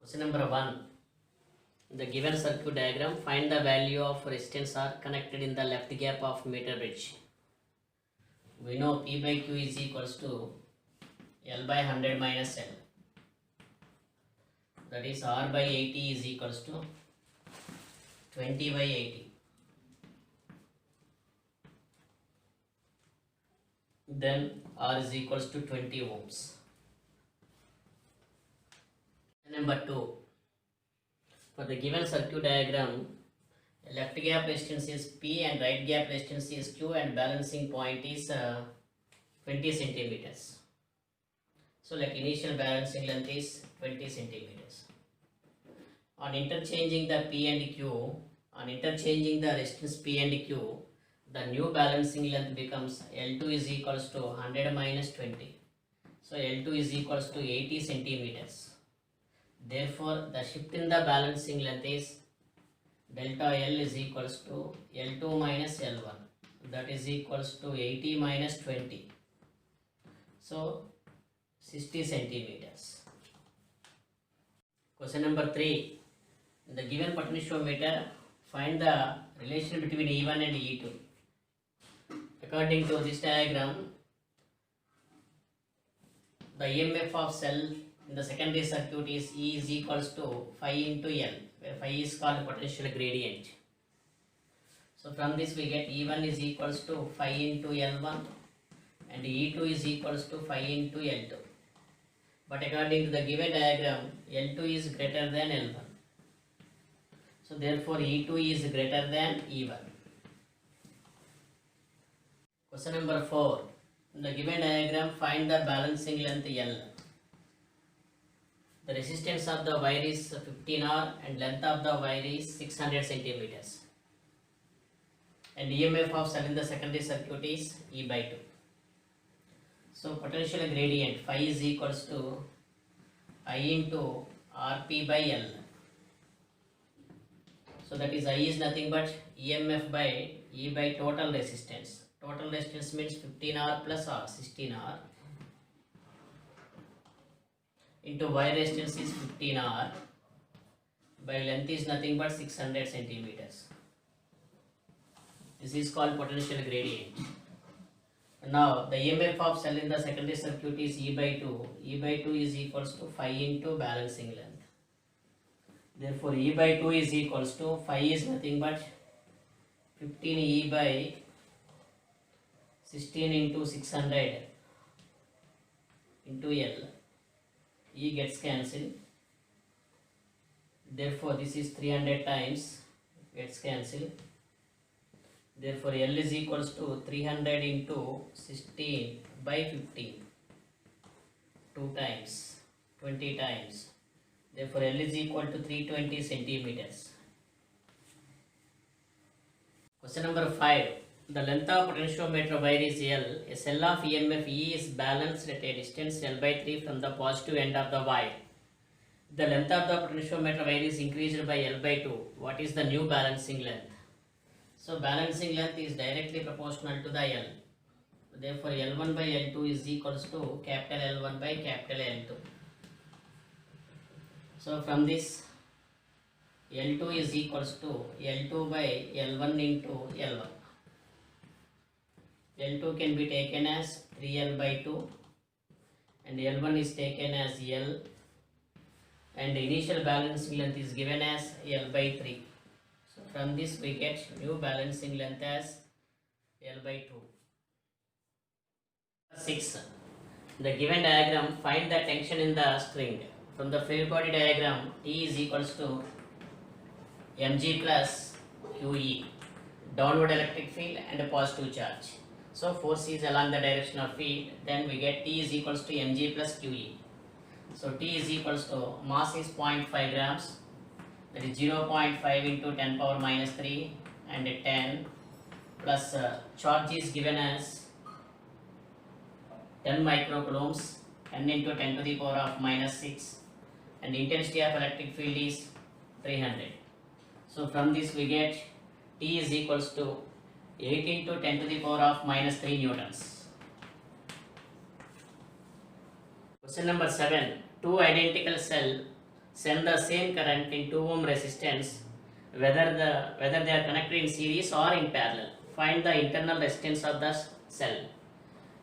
Question number 1. In the given circuit diagram, find the value of resistance R connected in the left gap of meter bridge. We know P by Q is equals to L by 100 minus L. That is R by 80 is equals to 20 by 80. Then R is equals to 20 ohms. Number 2. For the given circuit diagram, left gap resistance is P and right gap resistance is Q and balancing point is 20 centimeters. So like initial balancing length is 20 centimeters. On interchanging the P and Q, on interchanging the resistance P and Q, the new balancing length becomes L2 is equals to 100 minus 20. So L2 is equals to 80 centimeters. Therefore, the shift in the balancing length is delta L is equals to L2 minus L1. That is equals to 80 minus 20. So, 60 centimeters. Question number 3. In the given potentiometer, find the relation between E1 and E2. According to this diagram, the EMF of cell in the secondary circuit is E is equals to phi into L, where phi is called potential gradient. So from this we get E1 is equals to phi into L1 and E2 is equals to phi into L2. But according to the given diagram, L2 is greater than L1. So therefore E2 is greater than E1. Question number 4. In the given diagram, find the balancing length L. The resistance of the wire is 15R and length of the wire is 600 centimeters. And EMF of cell in the secondary circuit is E by 2. So potential gradient phi is equals to I into Rp by L. So that is I is nothing but EMF by E by total resistance. Total resistance means 15R plus R, 16R. Into wire resistance is 15R by length is nothing but 600 centimeters. This is called potential gradient. Now the EMF of cell in the secondary circuit is E by 2. E by 2 is equals to phi into balancing length. Therefore E by 2 is equals to phi is nothing but 15 E by 16 into 600 into L. E gets cancelled. Therefore this is 300 times gets cancelled. Therefore L is equals to 300 into 16 by 15. 2 times 20 times. Therefore L is equal to 320 centimeters. Question number 5. The length of potentiometer wire is L. A cell of EMF E is balanced at a distance L by 3 from the positive end of the wire. The length of the potentiometer wire is increased by L by 2. What is the new balancing length? So balancing length is directly proportional to the L. Therefore L1 by L2 is equals to capital L1 by capital L2. So from this L2 is equals to L2 by L1 into L1. L2 can be taken as 3L by 2 and L1 is taken as L and the initial balancing length is given as L by 3. So from this we get new balancing length as L by 2. 6. In the given diagram, find the tension in the string. From the free body diagram, T is equals to mg plus QE, downward electric field and a positive charge. So force is along the direction of field, then we get T is equals to mg plus QE. So T is equals to mass is 0.5 grams, that is 0.5 into 10 power minus 3 and 10 plus charge is given as 10 microcoulombs, 10 into 10 to the power of minus 6 and intensity of electric field is 300. So from this we get T is equals to 8 into 10 to the power of minus 3 newtons. Question number 7. Two identical cells send the same current in 2 ohm resistance whether they are connected in series or in parallel. Find the internal resistance of the cell.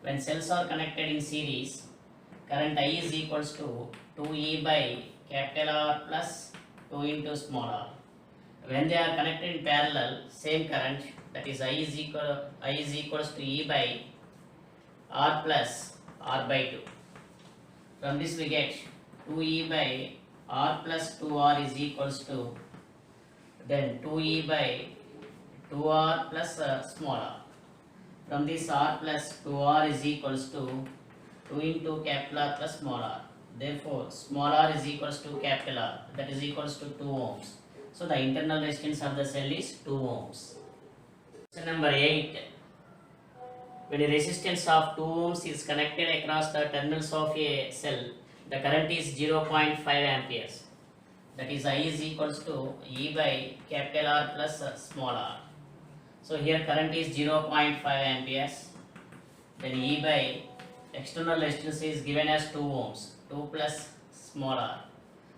When cells are connected in series, current I is equals to 2E by capital R plus 2 into small r. When they are connected in parallel, same current, that is I is equals to E by R plus R by 2. From this we get 2E by R plus 2R is equals to then 2E by 2R plus small r. From this R plus 2R is equals to 2 into capital R plus small r. Therefore, small r is equals to capital R, that is equals to 2 ohms. So, the internal resistance of the cell is 2 ohms. Question number 8. When a resistance of 2 ohms is connected across the terminals of a cell, the current is 0.5 amperes. That is I is equals to E by capital R plus small r. So here current is 0.5 amperes. Then E by external resistance is given as 2 ohms, 2 plus small r.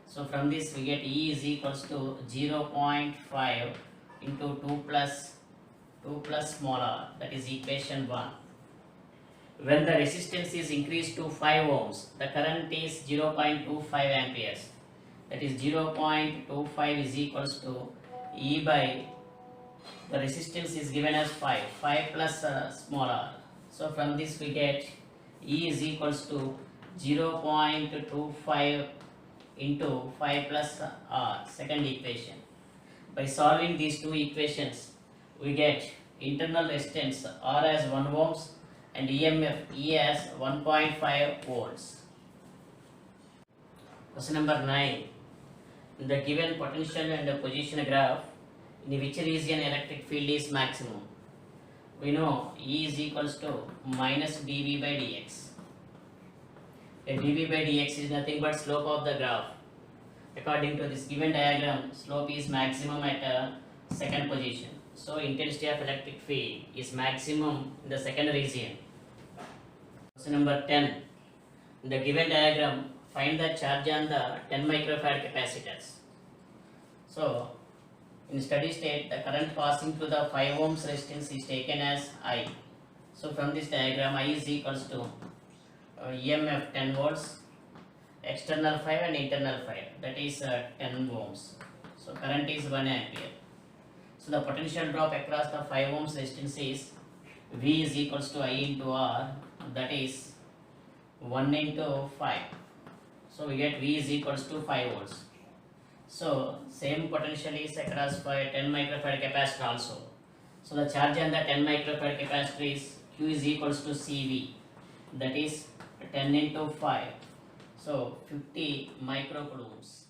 So from this we get E is equals to 0.5 into 2 plus small r, that is equation 1. When the resistance is increased to 5 ohms, the current is 0.25 amperes. That is 0.25 is equals to E by the resistance is given as 5 plus small r. So from this we get E is equals to 0.25 into 5 plus r, second equation. By solving these two equations, we get internal resistance R as 1 ohms and EMF E as 1.5 volts. Question number 9. In the given potential and position graph, in which region electric field is maximum? We know E is equals to minus dV by dx. A dV by dx is nothing but slope of the graph. According to this given diagram, slope is maximum at second position. So intensity of electric field is maximum in the second region. Question number 10. In the given diagram, find the charge on the 10 microfarad capacitors. So in steady state, the current passing through the 5 ohms resistance is taken as I. So from this diagram, I is equals to EMF 10 volts, external 5 and internal 5, that is 10 ohms. So current is 1 ampere. So the potential drop across the 5 ohms resistance is V is equals to I into R, that is 1 into 5. So we get V is equals to 5 volts. So same potential is across for a 10 microfarad capacitor also. So the charge on the 10 microfarad capacitor is Q is equals to CV, that is 10 into 5. So 50 microcoulombs.